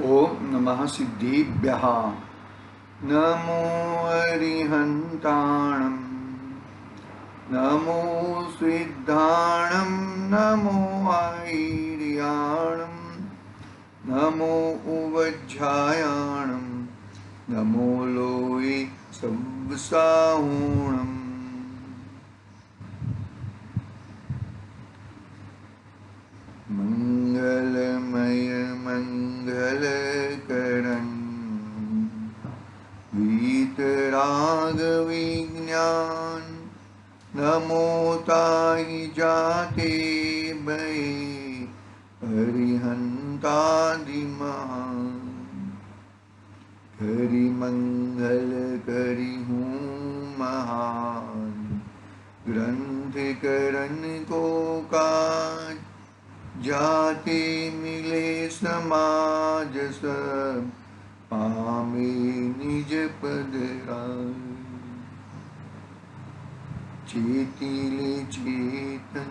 ओम नमः सिद्धिभ्यः। नमो अरिहन्ताणं, नमो सिद्धाणं, नमो आयर्याणं, नमो उवज्झायाणं, नमो लोये सब्साहूणम्। मंगलमय मंगलकरण वीतराग विज्ञान, नमो ताहि जाते भये हरिहंतादि महान। करि मंगल करि हूँ महान, ग्रंथ करन को काज, जाते मिले समाज सब, पामे निज पद राज। चेतिले चेतन,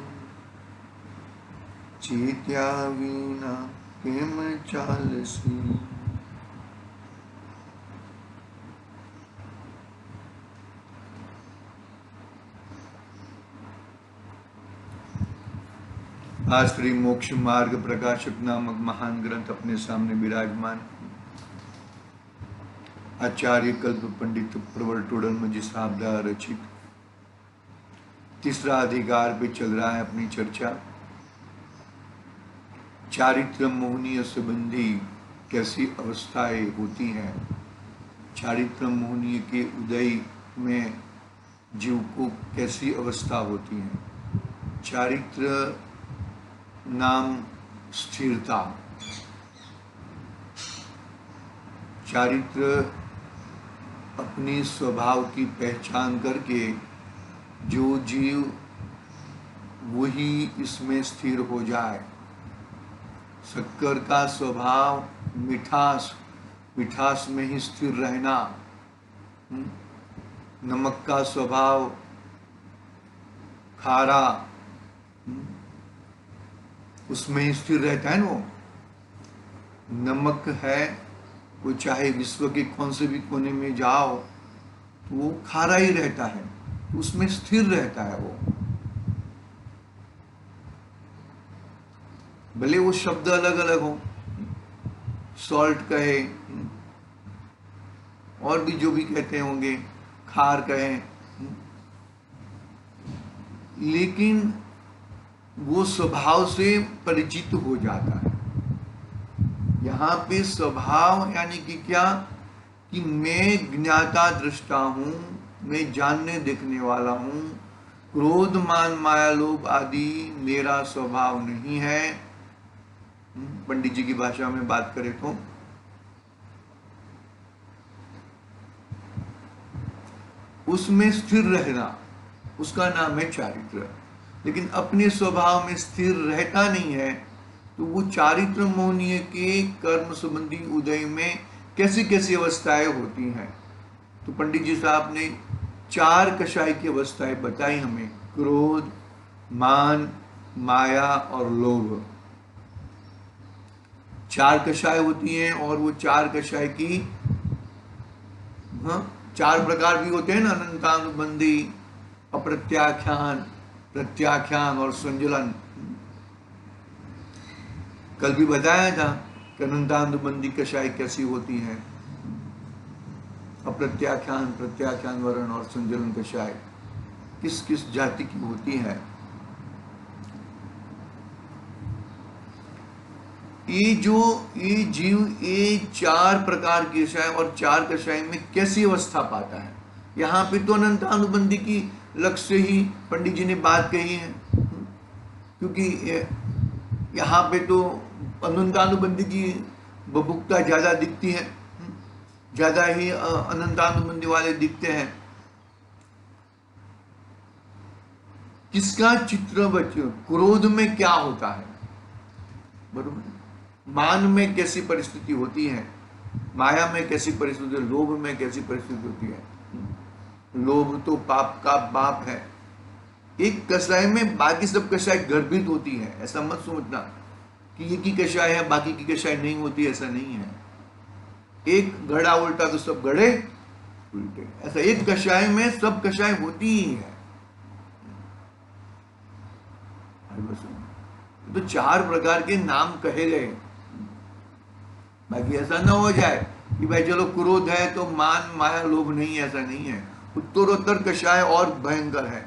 चेत्या वीना केम चालसी। आज श्री मोक्ष मार्ग प्रकाशक नामक महान ग्रंथ अपने सामने विराजमान। आचार्य कल्प पंडित प्रवर टोडरमल साहब द्वारा रचित तीसरा अधिकार पे चल रहा है अपनी चर्चा। चारित्र मोहनीय संबंधी कैसी अवस्थाएं होती हैं, चारित्र मोहनीय के उदय में जीव को कैसी अवस्था होती है। चारित्र नाम स्थिरता। चारित्र अपने स्वभाव की पहचान करके जो जीव वही इसमें स्थिर हो जाए। शक्कर का स्वभाव मिठास, मिठास में ही स्थिर रहना। नमक का स्वभाव खारा, उसमें ही स्थिर रहता है ना। वो नमक है, वो चाहे विश्व के कौन से भी कोने में जाओ तो वो खारा ही रहता है, उसमें स्थिर रहता है वो। भले वो शब्द अलग अलग हो, सॉल्ट कहे और भी जो भी कहते होंगे, खार कहे, लेकिन वो स्वभाव से परिचित हो जाता है। यहाँ पे स्वभाव यानी कि क्या, कि मैं ज्ञाता दृष्टा हूँ, मैं जानने देखने वाला हूँ। क्रोध मान माया लोभ आदि मेरा स्वभाव नहीं है। पंडित जी की भाषा में बात करें तो उसमें स्थिर रहना, उसका नाम है चारित्र। लेकिन अपने स्वभाव में स्थिर रहता नहीं है, तो वो चारित्र मोहनीय के कर्म संबंधी उदय में कैसी कैसी अवस्थाएं होती हैं। तो पंडित जी साहब ने चार कषाय की अवस्थाएं बताई हमें: क्रोध, मान, माया और लोभ। चार कषाय होती हैं, और वो चार कषाय की चार प्रकार भी होते हैं ना: अनंतानुबंधी, अप्रत्याख्यान, प्रत्याख्यान और संजलन। कल भी बताया था कि अनंतानुबंधी कषाय कैसी होती है, अप्रत्याख्यान, प्रत्याख्यान वर्ण और संजलन कषाय किस किस जाति की होती है। ये जीव ये चार प्रकार के कषाय और चार कषाय में कैसी अवस्था पाता है। यहाँ पे तो अनंतानुबंधी की लक्ष्य ही पंडित जी ने बात कही है, क्योंकि यहाँ पे तो अनंतानुबंधी की बभुकता ज्यादा दिखती है, ज्यादा ही अनंतानुबंधी वाले दिखते हैं। किसका चित्र क्रोध में क्या होता है, बरोबर। मान में कैसी परिस्थिति होती है, माया में कैसी परिस्थिति, लोभ में कैसी परिस्थिति होती है। लोभ तो पाप का बाप है। एक कषाय में बाकी सब कषाय गर्भित होती है, ऐसा मत सोचना। कि ये की कषाय है बाकी की कषाय नहीं होती, ऐसा नहीं है। एक घड़ा उल्टा तो सब घड़े उल्टे, ऐसा एक कषाय में सब कषाय होती ही है। तो 4 प्रकार के नाम कहे गए, बाकी ऐसा ना हो जाए कि भाई चलो क्रोध है तो मान माया लोभ नहीं, ऐसा नहीं है। उत्तरोत्तर कषाय और भयंकर है।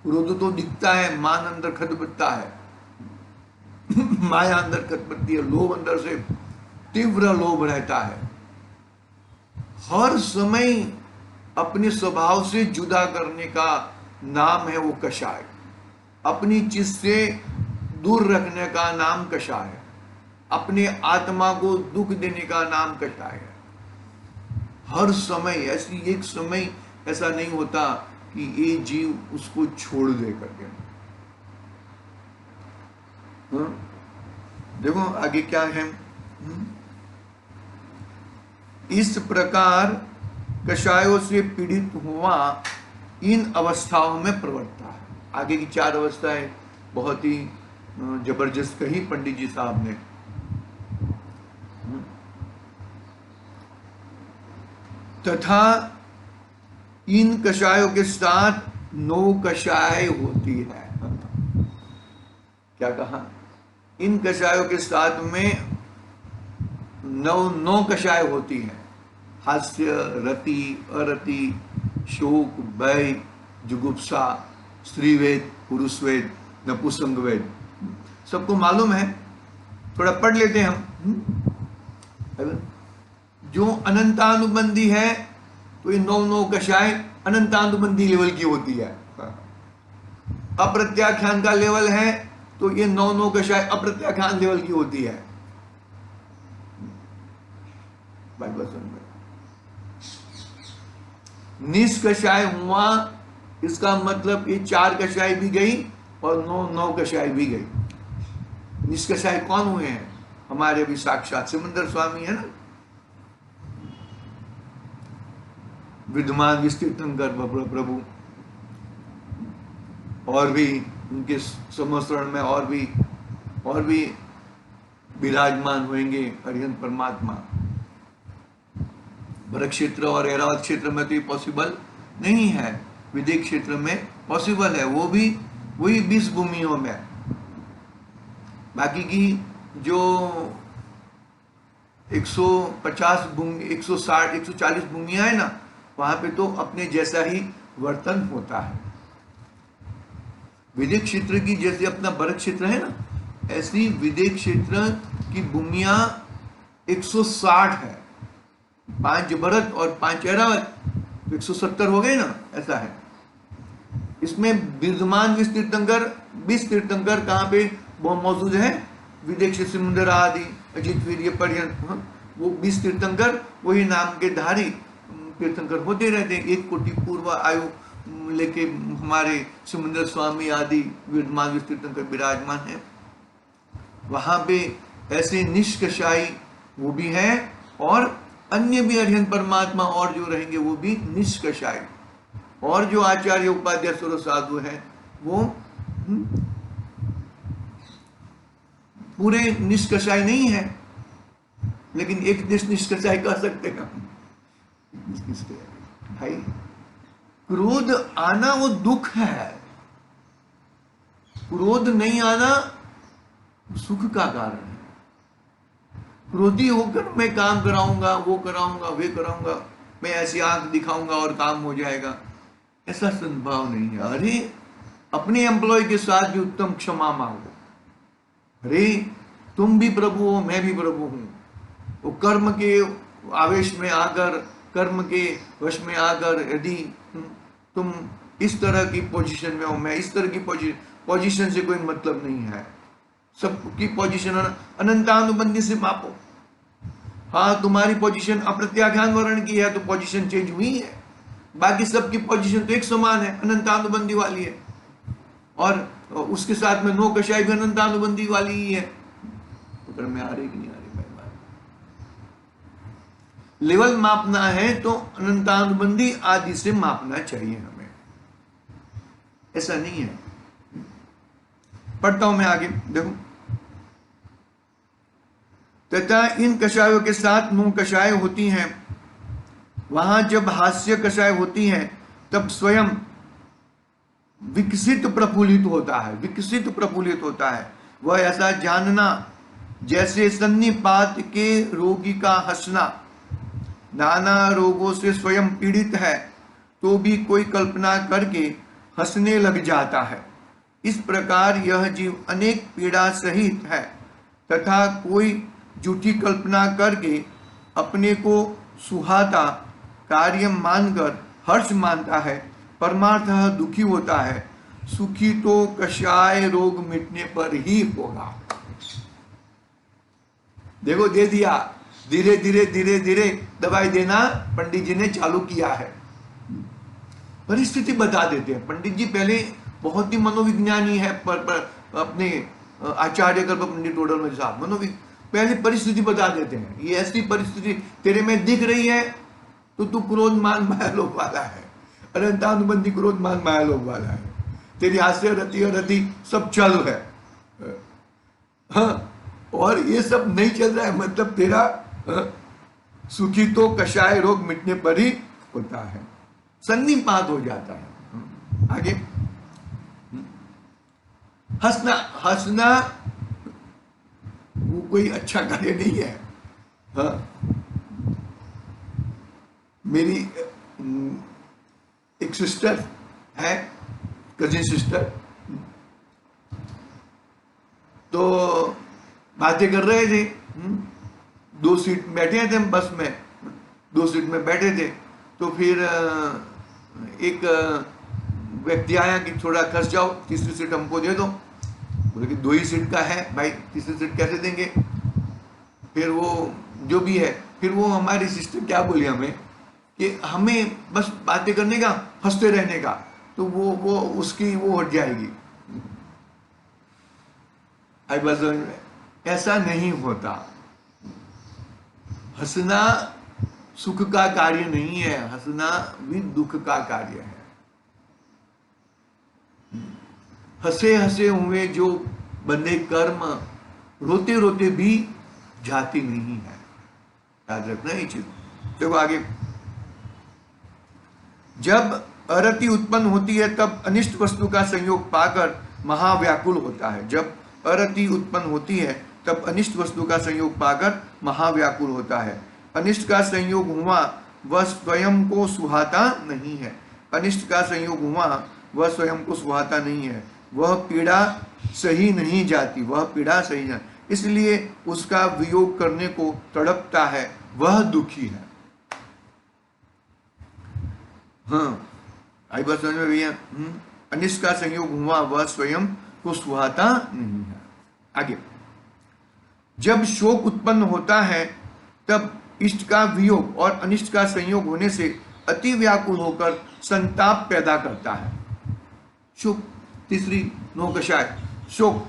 क्रोध तो दिखता है, मान अंदर खतबत्ता है, माया अंदर खतबत्ती है, लोभ अंदर से तीव्र लोभ रहता है। हर समय अपने स्वभाव से जुदा करने का नाम है वो कषाय। अपनी चीज से दूर रखने का नाम कषाय है। अपने आत्मा को दुख देने का नाम कषाय है। हर समय ऐसी एक समय ऐसा नहीं होता कि ये जीव उसको छोड़ दे करके। देखो आगे क्या है। इस प्रकार कषायों से पीड़ित हुआ इन अवस्थाओं में प्रवृत्ता है। आगे की 4 अवस्थाएं बहुत ही जबरदस्त कही पंडित जी साहब ने। तथा इन कषायों के साथ 9 कषाय होती है। क्या कहा? इन कषायों के साथ में 9 कषाय होती है। हास्य, रति, अरति, शोक, भय, जुगुप्सा, स्त्रीवेद, पुरुषवेद, नपुंसकवेद। सबको मालूम है, थोड़ा पढ़ लेते हैं हम। जो अनंतानुबंधी है तो ये 9 कषाय अनंतानुबंधी लेवल की होती है। अप्रत्याख्यान का लेवल है तो ये 9 कषाय अप्रत्याख्यान लेवल की होती है। निष्कषाय हुआ, इसका मतलब ये 4 कषाय भी गई और 9 कषाय भी गई। निष्कषाय कौन हुए हैं? हमारे अभी साक्षात सिमंदर स्वामी है ना, विद्यमान विस्तृतंकर प्रभु, और भी उनके समस्रण में और भी विराजमान होंगे अरिहंत परमात्मा। भरत क्षेत्र और ऐरावत क्षेत्र में तो ये पॉसिबल नहीं है, विदेश क्षेत्र में पॉसिबल है, वो भी वही 20 भूमियों में। बाकी की जो 150 भूमि, 160, 140 भूमियां है ना, वहां पे तो अपने जैसा ही वर्तन होता है। विदेश क्षेत्र की जैसे अपना भरत क्षेत्र है ना, ऐसी विदेश क्षेत्र की भूमियां 160 है। 5 भरत और 5 ऐरावत, 170 हो गए ना, ऐसा है। इसमें विद्यमान 20 तीर्थंकर कहाँ पे वो मौजूद है? विदेश सिमुंदर आदि अजित वीर्य पर्यंत, वो 20 तीर्थंकर वही नाम के धारी तीर्थंकर होते रहते हैं। 1 कोटि पूर्व आयु लेके हमारे सिमुंदर स्वामी आदि विद्यमान तीर्थंकर विराजमान है। वहां पे ऐसे निष्कषाई वो भी है, और अन्य भी अरिहंत परमात्मा और जो रहेंगे वो भी निष्कषाई। और जो आचार्य उपाध्याय सर्व साधु है वो पूरे निष्कषाय नहीं है, लेकिन एक निष्कषाय कह सकते हैं भाई। क्रोध आना वो दुख है, क्रोध नहीं आना सुख का कारण है। क्रोधी होकर मैं काम कराऊंगा, वो कराऊंगा, वे कराऊंगा, मैं ऐसी आंख दिखाऊंगा और काम हो जाएगा, ऐसा संभव नहीं है। अरे अपने एम्प्लॉय के साथ भी उत्तम क्षमा मांगो। अरे तुम भी प्रभु हो, मैं भी प्रभु हूं। वो कर्म के आवेश में आकर, कर्म के वश में आकर यदि तुम इस तरह की पोजीशन में हो, मैं इस तरह की पोजीशन से कोई मतलब नहीं है। सबकी पोजीशन अनंतानुबंधी से मापो। हाँ, तुम्हारी पोजीशन अप्रत्याख्यान वर्ण की है तो पोजीशन चेंज हुई है, बाकी सबकी पोजीशन तो एक समान है, अनंतानुबंधी वाली है। और उसके साथ में 9 कषाय भी अनंतानुबंधी वाली ही है। उतर में आ रही कि नहीं आ रही भाई बात? लेवल मापना है तो अनंतानुबंधी आदि से मापना चाहिए हमें, ऐसा नहीं है। पढ़ता हूं मैं आगे, देखो। तथा इन कषायों के साथ 9 कषाय होती हैं। वहां जब हास्य कषाय होती हैं तब स्वयं विकसित प्रफुल्लित होता है, विकसित प्रफुल्लित होता है। वह ऐसा जानना जैसे सन्निपात के रोगी का हंसना नाना रोगों से स्वयं पीड़ित है तो भी कोई कल्पना करके हंसने लग जाता है। इस प्रकार यह जीव अनेक पीड़ा सहित है तथा कोई झूठी कल्पना करके अपने को सुहाता कार्य मानकर हर्ष मानता है, परमार्थतः दुखी होता है। सुखी तो कषाय रोग मिटने पर ही होगा। देखो दे दिया, धीरे धीरे धीरे धीरे दवाई देना पंडित जी ने चालू किया है। परिस्थिति बता देते हैं पंडित जी, पहले बहुत ही मनोविज्ञानी है पर अपने आचार्य कर पंडित टोडरमल साहब पहले परिस्थिति बता देते हैं। ये ऐसी परिस्थिति तेरे में दिख रही है तो तू क्रोध मान माया लोभ वाला है, अनंतानुबंधी क्रोध मान माया लोभ वाला है। तेरी हास्य रति और रति सब चल है, हाँ, और ये सब नहीं चल रहा है मतलब तेरा सुखी तो कषाय रोग मिटने पर ही होता है, सन्निपात हो जाता है। आगे हंसना, हंसना वो कोई अच्छा कार्य नहीं है। हाँ, मेरी एक सिस्टर है, कजिन सिस्टर, तो बातें कर रहे थे। 2 सीट बैठे थे हम बस में, 2 सीट में बैठे थे। तो फिर एक व्यक्ति आया कि थोड़ा खर्च जाओ, तीसरी सीट हमको दे दो। बोले कि 2 ही सीट का है भाई, तीसरी सीट कैसे देंगे। फिर वो जो भी है, फिर वो हमारी सिस्टर क्या बोली हमें कि हमें बस बातें करने का, हंसते रहने का, तो वो उसकी वो हट जाएगी। आई बस ऐसा नहीं होता। हंसना सुख का कार्य नहीं है, हंसना भी दुख का कार्य है। हंसे हंसे हुए जो बंधे कर्म रोते रोते भी जाती नहीं है, याद रखना ये चीज। देखो आगे, जब अरति उत्पन्न होती है तब अनिष्ट वस्तु का संयोग पाकर महाव्याकुल होता है। जब अरति उत्पन्न होती है तब अनिष्ट वस्तु का संयोग पाकर महाव्याकुल होता है। अनिष्ट का संयोग हुआ वह स्वयं को सुहाता नहीं है, अनिष्ट का संयोग हुआ वह स्वयं को सुहाता नहीं है। वह पीड़ा सही नहीं जाती, वह पीड़ा सही नहीं, इसलिए उसका वियोग करने को तड़पता है, वह दुखी है। हाँ, आई बात समझ में भैया। अनिष्ट का संयोग हुआ वह स्वयं को सुहाता नहीं है। आगे, जब शोक उत्पन्न होता है तब इष्ट का वियोग और अनिष्ट का संयोग होने से अति व्याकुल होकर संताप पैदा करता है। शोक, तीसरी 9 कषाय, शोक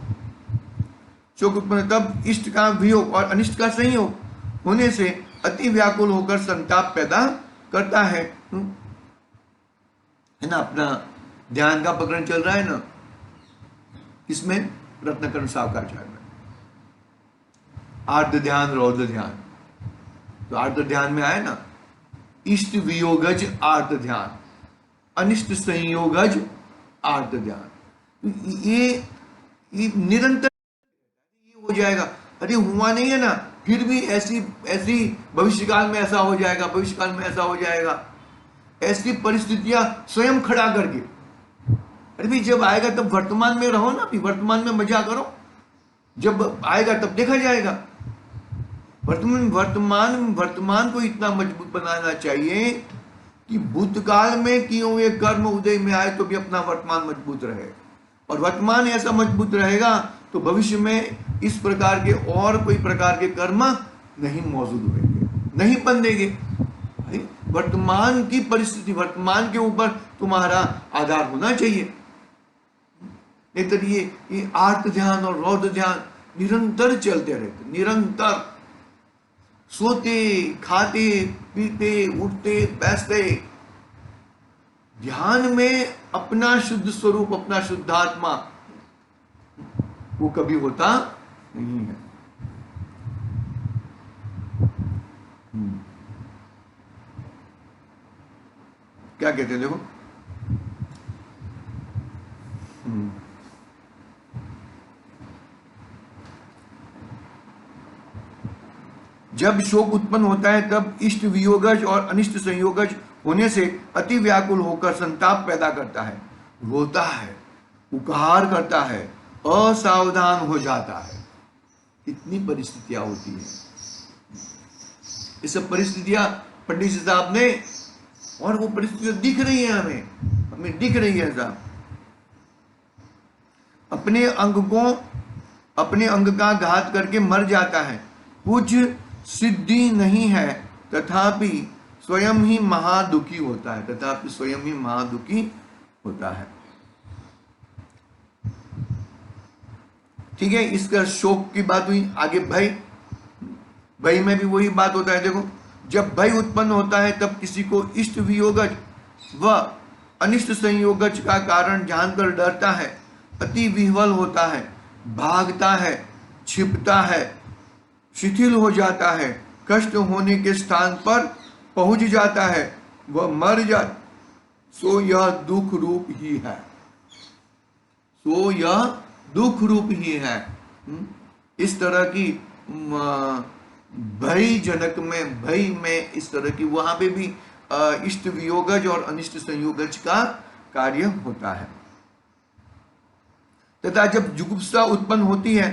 उत्पन्न तब इष्ट का वियोग और अनिष्ट का संयोग होने से अति व्याकुल होकर संताप पैदा करता है ना। अपना ध्यान का प्रकरण चल रहा है ना, इसमें रत्नाकरण सावकाचार्य में आर्द्र ध्यान रौद्र ध्यान, तो आर्द्र ध्यान में आए ना, इष्ट वियोगज आर्द्र ध्यान, अनिष्ट संयोगज आर्द्र ध्यान। ये निरंतर ये हो जाएगा। अरे हुआ नहीं है ना, फिर भी ऐसी भविष्यकाल में ऐसा हो जाएगा, भविष्यकाल में ऐसा हो जाएगा, ऐसी परिस्थितियां स्वयं खड़ा करके। अरे भी जब आएगा तब वर्तमान में रहो ना, भी वर्तमान में मजा करो, जब आएगा तब देखा जाएगा। वर्तमान को इतना मजबूत बनाना चाहिए कि भूतकाल में किए हुए कर्म उदय में आए तो भी अपना वर्तमान मजबूत रहे, और वर्तमान ऐसा मजबूत रहेगा तो भविष्य में इस प्रकार के और कोई प्रकार के कर्म नहीं मौजूद होंगे, नहीं बंधेंगे। वर्तमान की परिस्थिति, वर्तमान के ऊपर तुम्हारा आधार होना चाहिए। नहीं तो ये आर्त ध्यान और रौद्र ध्यान निरंतर चलते रहते, निरंतर सोते खाते पीते उठते बैठते ध्यान में अपना शुद्ध स्वरूप, अपना शुद्धात्मा वो कभी होता नहीं है। क्या कहते हैं देखो, जब शोक उत्पन्न होता है तब इष्ट वियोगज और अनिष्ट संयोगज होने से अति व्याकुल होकर संताप पैदा करता है, रोता है, उकहार करता है, असावधान हो जाता है। कितनी परिस्थितियां होती है, ये सब परिस्थितियां पंडित जी साहब ने, और वो परिस्थितियां दिख रही है, हमें दिख रही है साहब। अपने अंग का घात करके मर जाता है, कुछ सिद्धि नहीं है तथापि स्वयं ही महादुखी होता है, ठीक है। इसका शोक की बात हुई। आगे भय में भी वही बात होता है। देखो, जब भय उत्पन्न होता है तब किसी को इष्ट वियोगज व अनिष्ट संयोगज का कारण जानकर डरता है, अति विह्वल होता है, भागता है, छिपता है, शिथिल हो जाता है, कष्ट होने के स्थान पर पहुंच जाता है, वह मर जा, सो यह दुख रूप ही है। इस तरह की भय में इस तरह की, वहां पे भी इष्ट वियोगज और अनिष्ट संयोगज का कार्य होता है। तथा जब जुगुप्सा उत्पन्न होती है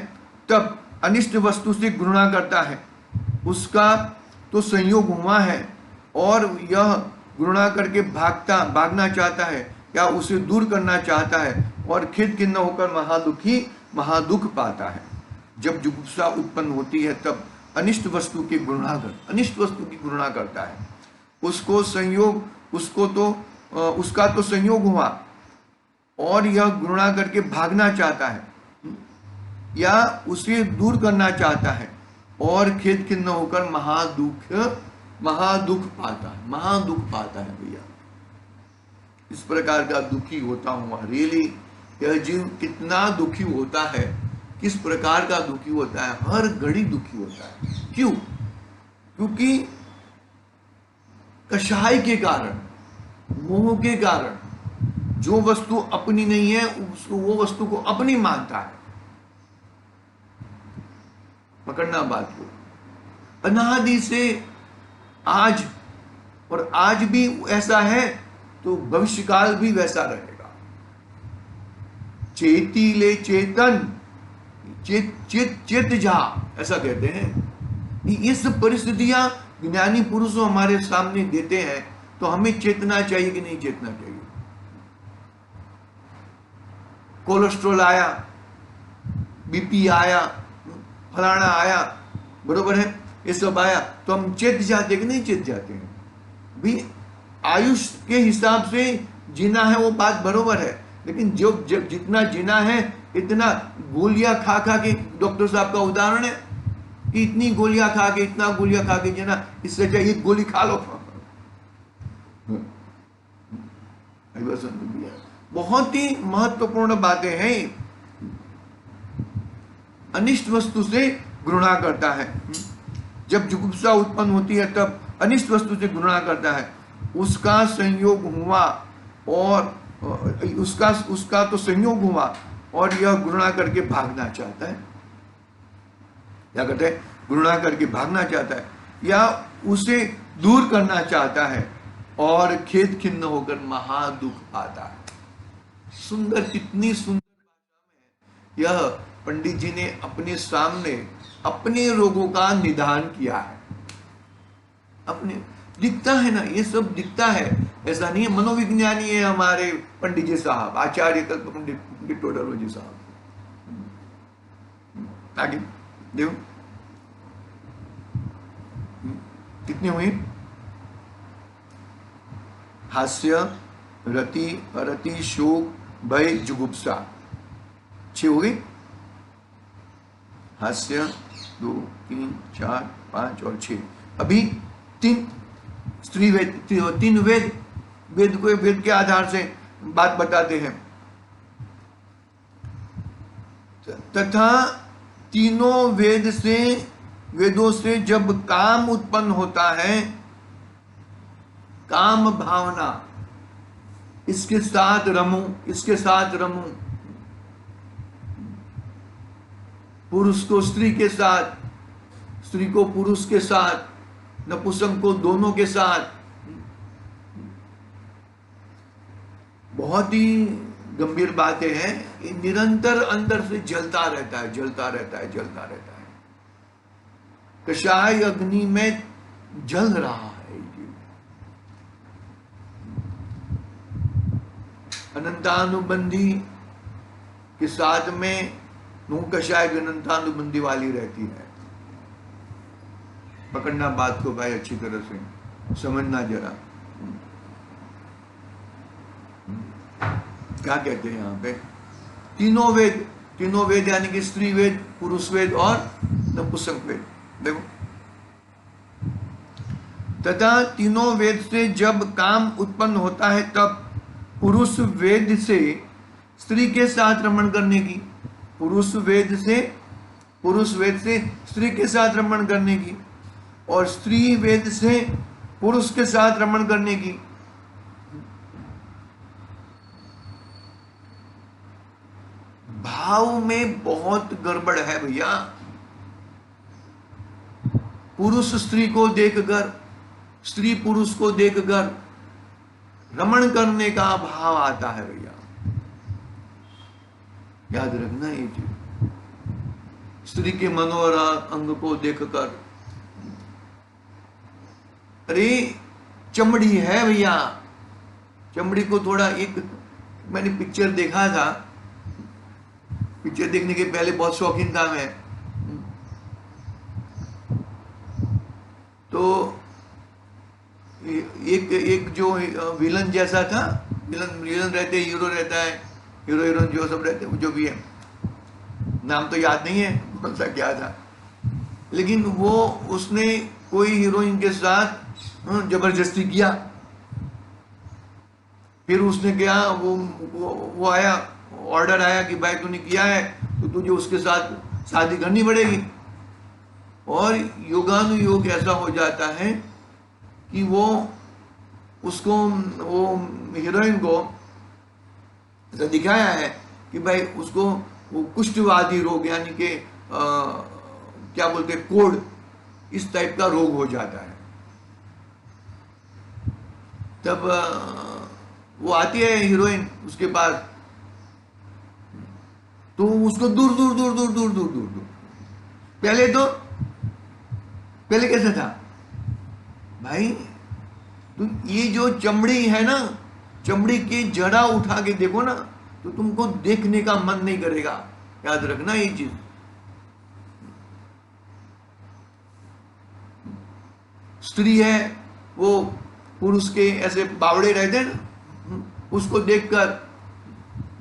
तब अनिष्ट वस्तु से घृणा करता है, उसका तो संयोग हुआ है और यह घृणा करके भागना चाहता है या उसे दूर करना चाहता है और खेद खिन्न होकर महादुख पाता है। जब जुगुप्सा उत्पन्न होती है तब अनिष्ट वस्तु की घृणा करता है, उसका तो संयोग हुआ और यह घृणा करके भागना चाहता है या उसे दूर करना चाहता है और खेद खिन्न होकर महादुख पाता है भैया। इस प्रकार का दुखी होता हूँ। रियली यह जीव कितना दुखी होता है, किस प्रकार का दुखी होता है, हर घड़ी दुखी होता है। क्यों? क्योंकि कषाय के कारण, मोह के कारण, जो वस्तु अपनी नहीं है उसको, वो वस्तु को अपनी मानता है। पकड़ना बात को, अनादि से आज, और आज भी ऐसा है तो भविष्य काल भी वैसा रहेगा। चेती ले चेतन, चेत जा, ऐसा कहते हैं। ये सब परिस्थितियां ज्ञानी पुरुष हमारे सामने देते हैं, तो हमें चेतना चाहिए कि नहीं चेतना चाहिए। कोलेस्ट्रॉल आया, बीपी आया, फलाना आया, बरोबर है, ये सब आया तो हम चेत जाते कि नहीं चेत जाते हैं भी। आयुष के हिसाब से जीना है, वो बात बरोबर है, लेकिन जब जितना जीना है इतना गोलियां खा के, डॉक्टर साहब का उदाहरण है कि इतनी गोलियां खा के जीना, इससे चाहिए गोली खा लो। बहुत ही महत्वपूर्ण बातें हैं। अनिष्ट वस्तु से घृणा करता है। जब जुगुप्सा उत्पन्न होती है तब अनिष्ट वस्तु से घृणा करता है, उसका संयोग हुआ और उसका तो संयोग हुआ और यह घृणा करके भागना चाहता है। क्या कहते हैं? घृणा करके भागना चाहता है या उसे दूर करना चाहता है और खेद खिन्न होकर महादुख पाता है। सुंदर, कितनी सुंदर भाषा में यह पंडित जी ने अपने सामने अपने रोगों का निदान किया है। अपने दिखता है ना, ये सब दिखता है, ऐसा नहीं है। मनोविज्ञानी है हमारे पंडित जी साहब, आचार्य कल्प पंडित टोडरमल जी साहब। आगे देखो कितने हुए? हास्य, रति, अरति, शोक, भय, जुगुप्सा, 6 हो गई। हास्य 2, 3, 4, 5 और 6। अभी 3 स्त्री वेद, 3 वेद के आधार से बात बताते हैं। तथा तीनों वेद से वेदों से जब काम उत्पन्न होता है, काम भावना, इसके साथ रमूं, इसके साथ रमूं, पुरुष को स्त्री के साथ, स्त्री को पुरुष के साथ, नपुंसक को दोनों के साथ, बहुत ही गंभीर बातें हैं। ये निरंतर अंदर से जलता रहता है, जलता रहता है, जलता रहता है। कषाय अग्नि में जल रहा है ये। अनंतानुबंधी के साथ में नू कषाय अनंतानुबंधी वाली रहती है। पकड़ना बात को भाई, अच्छी तरह से समझना जरा। क्या कहते हैं यहाँ पे? तीनों वेद, तीनों वेद यानी कि स्त्री वेद, पुरुष वेद और नपुंसक वेद। देखो, तथा तीनों वेद से जब काम उत्पन्न होता है तब पुरुष वेद से स्त्री के साथ रमण करने की, पुरुष वेद से स्त्री के साथ रमण करने की, और स्त्री वेद से पुरुष के साथ रमण करने की। भाव में बहुत गड़बड़ है भैया। पुरुष स्त्री को देखकर, स्त्री पुरुष को देखकर रमण करने का भाव आता है भैया, याद रखना ये चीज। स्त्री के मनोहर अंग को देखकर, अरे चमड़ी है भैया, चमड़ी को थोड़ा, एक मैंने पिक्चर देखा था, पिक्चर देखने के पहले बहुत शौकीन था मैं, तो एक जो विलन जैसा था, विलन रहते, हीरो रहता है, हीरो हीरोइन जो सब रहते हैं, जो भी है, नाम तो याद नहीं है कौन सा क्या था, लेकिन वो उसने कोई हीरोइन के साथ जबरदस्ती किया। फिर उसने क्या, वो आया, ऑर्डर आया कि भाई तूने किया है तो तुझे उसके साथ शादी करनी पड़ेगी। और योगानुयोग ऐसा हो जाता है कि वो उसको, वो हीरोइन को ऐसा दिखाया है कि भाई उसको वो कुष्ठवादी रोग यानी कि क्या बोलते हैं, कोढ़, इस टाइप का रोग हो जाता है। तब वो आती है हीरोइन उसके पास, तो उसको दूर दूर दूर दूर दूर दूर दूर दूर, पहले कैसा था भाई, तो ये जो चमड़ी है ना, चमड़ी की जड़ा उठा के देखो ना, तो तुमको देखने का मन नहीं करेगा, याद रखना ये चीज। स्त्री है, वो पुरुष के ऐसे बावड़े रहते हैं ना, उसको देखकर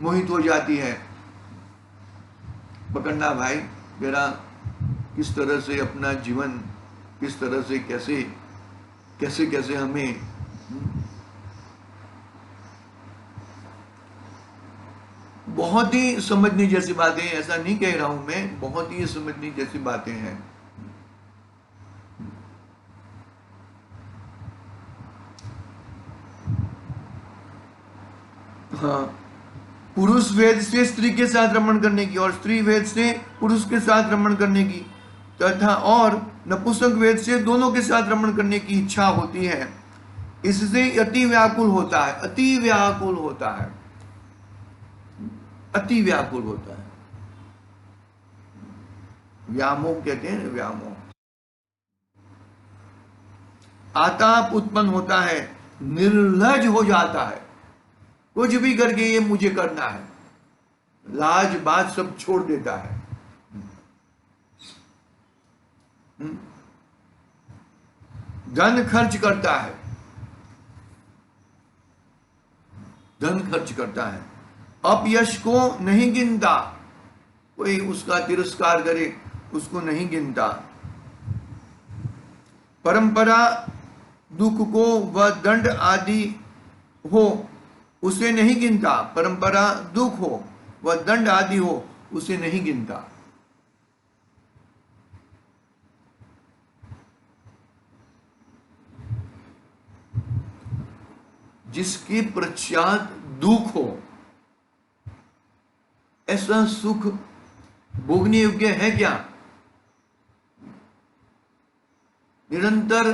मोहित हो जाती है। पकड़ना भाई मेरा, किस तरह से अपना जीवन, किस तरह से कैसे कैसे कैसे हमें बहुत ही समझने जैसी बातें, ऐसा नहीं कह रहा हूं मैं, बहुत ही समझने जैसी बातें हैं। हाँ, पुरुष वेद से स्त्री के साथ रमण करने की और स्त्री वेद से पुरुष के साथ रमण करने की तथा और नपुंसक वेद से दोनों के साथ रमण करने की इच्छा होती है। इससे अति व्याकुल होता है, अति व्याकुल होता है, अति व्याकुल होता है। व्यामोह कहते हैं, व्यामोह। आताप उत्पन्न होता है, निर्लज हो जाता है, कुछ भी करके ये मुझे करना है, लाज बात सब छोड़ देता है। धन खर्च करता है, धन खर्च करता है, अपयश को नहीं गिनता, कोई उसका तिरस्कार करे उसको नहीं गिनता, परंपरा दुख को व दंड आदि हो उसे नहीं गिनता, परंपरा दुख हो व दंड आदि हो उसे नहीं गिनता। जिसके पश्चात दुख हो, ऐसा सुख भोगने योग्य है क्या? निरंतर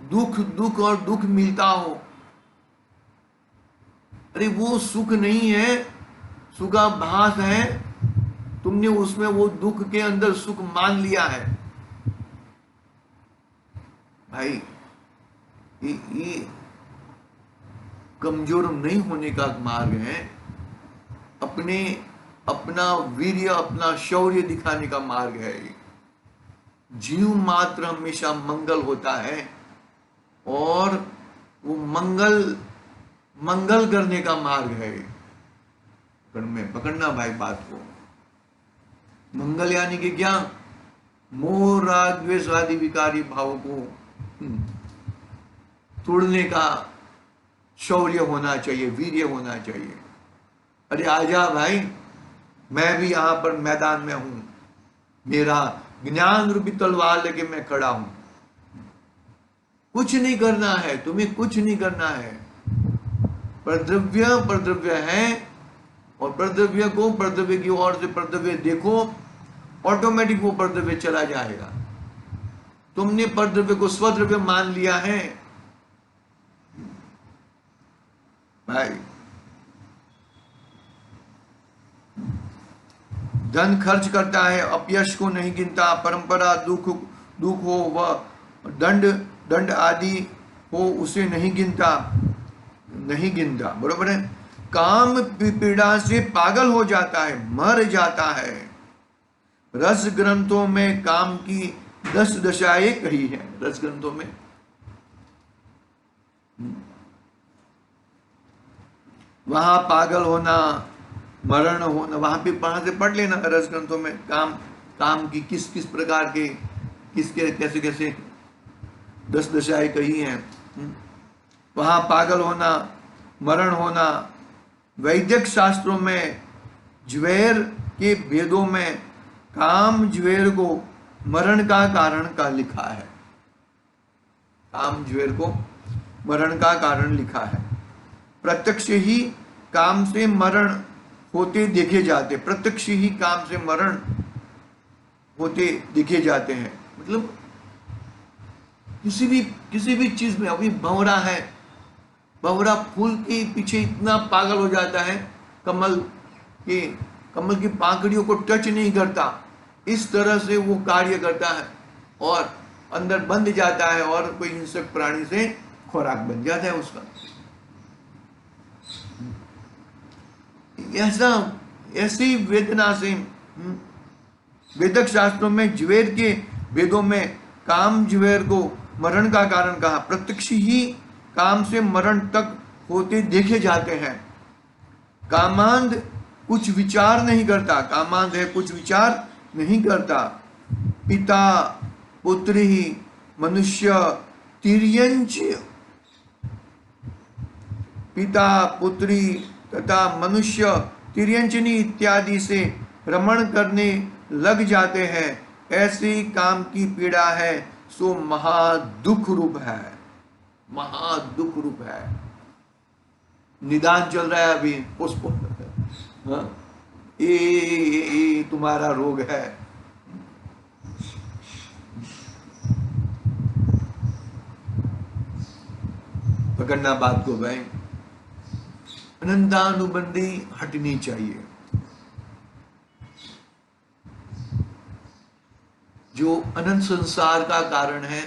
दुख दुख और दुख मिलता हो, अरे वो सुख नहीं है, सुखाभास है। तुमने उसमें वो दुख के अंदर सुख मान लिया है। भाई ये कमजोर नहीं होने का मार्ग है, अपना वीर्य, अपना शौर्य दिखाने का मार्ग है। जीव मात्र हमेशा मंगल होता है, और वो मंगल करने का मार्ग है। पकड़ना भाई बात को। मंगल यानी कि क्या? मोह राग द्वेष आदि विकारी भाव को तोड़ने का शौर्य होना चाहिए, वीर्य होना चाहिए। अरे आजा भाई, मैं भी यहां पर मैदान में हूं, मेरा ज्ञान रूपी तलवार लेके मैं खड़ा हूं। कुछ नहीं करना है तुम्हें, कुछ नहीं करना है। परद्रव्य है, और परद्रव्य को परद्रव्य की ओर से परद्रव्य देखो, ऑटोमेटिक वो परद्रव्य चला जाएगा। तुमने परद्रव्य को स्वद्रव्य मान लिया है भाई। धन खर्च करता है, अपयश को नहीं गिनता, परंपरा दुख हो वह दंड आदि हो उसे नहीं गिनता, बरोबर है। काम पीड़ा से पागल हो जाता है, मर जाता है। रस ग्रंथों में काम की 10 दशाएं कही है, रस ग्रंथों में। वहां पागल होना, मरण होना, वहां से पढ़ लेना रस ग्रंथों में। काम की किस प्रकार के, कैसे 10 दशाएं कही हैं। वहां पागल होना, मरण होना। वैदिक शास्त्रों में ज्वेर के वेदों में काम ज्वेर को मरण का कारण का लिखा है। काम ज्वेर को मरण का कारण लिखा है। प्रत्यक्ष ही काम से मरण होते देखे जाते, प्रत्यक्ष ही काम से मरण होते देखे जाते हैं। मतलब किसी भी चीज में, अभी भंवरा है, भंवरा फूल के पीछे इतना पागल हो जाता है, कमल की पाकड़ियों को टच नहीं करता, इस तरह से वो कार्य करता है, और अंदर बंध जाता है, और कोई हिंसक प्राणी से खुराक बन जाता है उसका। ऐसी वेदना से वेदक शास्त्रों में ज्वेर के वेदों में काम ज्वेर को मरण का कारण कहा। प्रत्यक्ष ही काम से मरण तक होते देखे जाते हैं। कामांध कुछ विचार नहीं करता, कामांध है कुछ विचार नहीं करता। पिता पुत्री मनुष्य तिर्यंच, पिता पुत्री तथा मनुष्य तिर्यंचनी इत्यादि से रमण करने लग जाते हैं। ऐसी काम की पीड़ा है सो महादुख रूप है, महादुख रूप है। निदान चल रहा है अभी, ये तुम्हारा रोग है। पकड़ना बात को भाई। अनंतानुबंधी हटनी चाहिए। जो अनंत संसार का कारण है,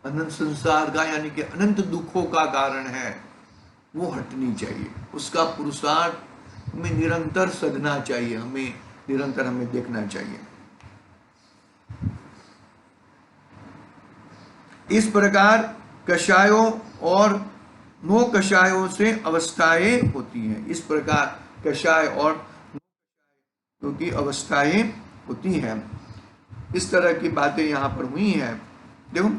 अनंत संसार का यानी कि अनंत दुखों का कारण है, वो हटनी चाहिए। उसका पुरुषार्थ हमें निरंतर सधना चाहिए, हमें निरंतर हमें देखना चाहिए। इस प्रकार कषायों और नो कषायों से अवस्थाएं होती हैं। इस प्रकार कषाय और नो की अवस्थाएं होती हैं। इस तरह की बातें यहाँ पर हुई हैं। देखो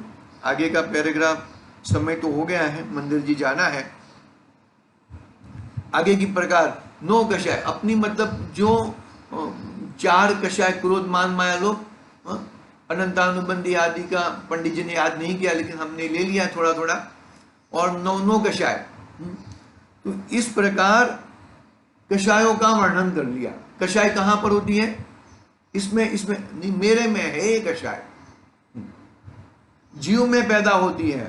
आगे का पैराग्राफ, समय तो हो गया है, मंदिर जी जाना है। आगे की प्रकार नो कषाय, अपनी मतलब जो 4 कषाय, क्रोध मान माया लोभ, अनंतानुबंधी आदि का पंडित जी ने याद नहीं किया, लेकिन हमने ले लिया थोड़ा थोड़ा। और 9 कषाय। तो इस प्रकार कषायों का वर्णन कर लिया। कषाय कहां पर होती है? इसमें नहीं, मेरे में है ये कषाय, जीव में पैदा होती है।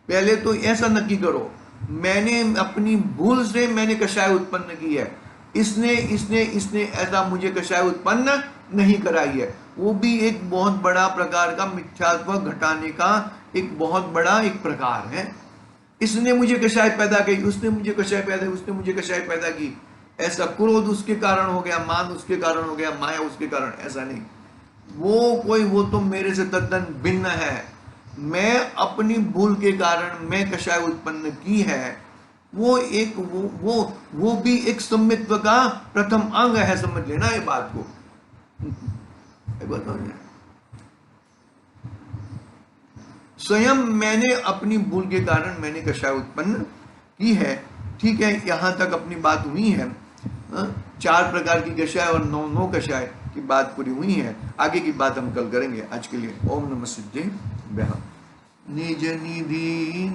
पहले तो ऐसा नक्की करो, मैंने अपनी भूल से मैंने कषाय उत्पन्न की है, इसने इसने इसने ऐसा मुझे कषाय उत्पन्न नहीं कराई है। वो भी एक बहुत बड़ा प्रकार का मिथ्यात्व घटाने का एक बहुत बड़ा एक प्रकार है। इसने मुझे कषाय पैदा की, उसने मुझे कषाय पैदा की, उसने मुझे कषाय पैदा की। ऐसा क्रोध उसके कारण हो गया, मान उसके कारण हो गया, माया उसके कारण, ऐसा नहीं। वो तो मेरे से तद्दन भिन्न है। मैं अपनी भूल के कारण मैं कषाय उत्पन्न की है। वो एक वो भी एक सम्मित्व का प्रथम अंग है, समझ लेना ये बात को। स्वयं मैंने अपनी भूल के कारण मैंने कषाय उत्पन्न की है। ठीक है, यहां तक अपनी बात हुई है। 4 प्रकार की कषाय और 9 कषाय की बात पूरी हुई है। आगे की बात हम कल करेंगे। आज के लिए ओम नमः सिद्धे निज निधि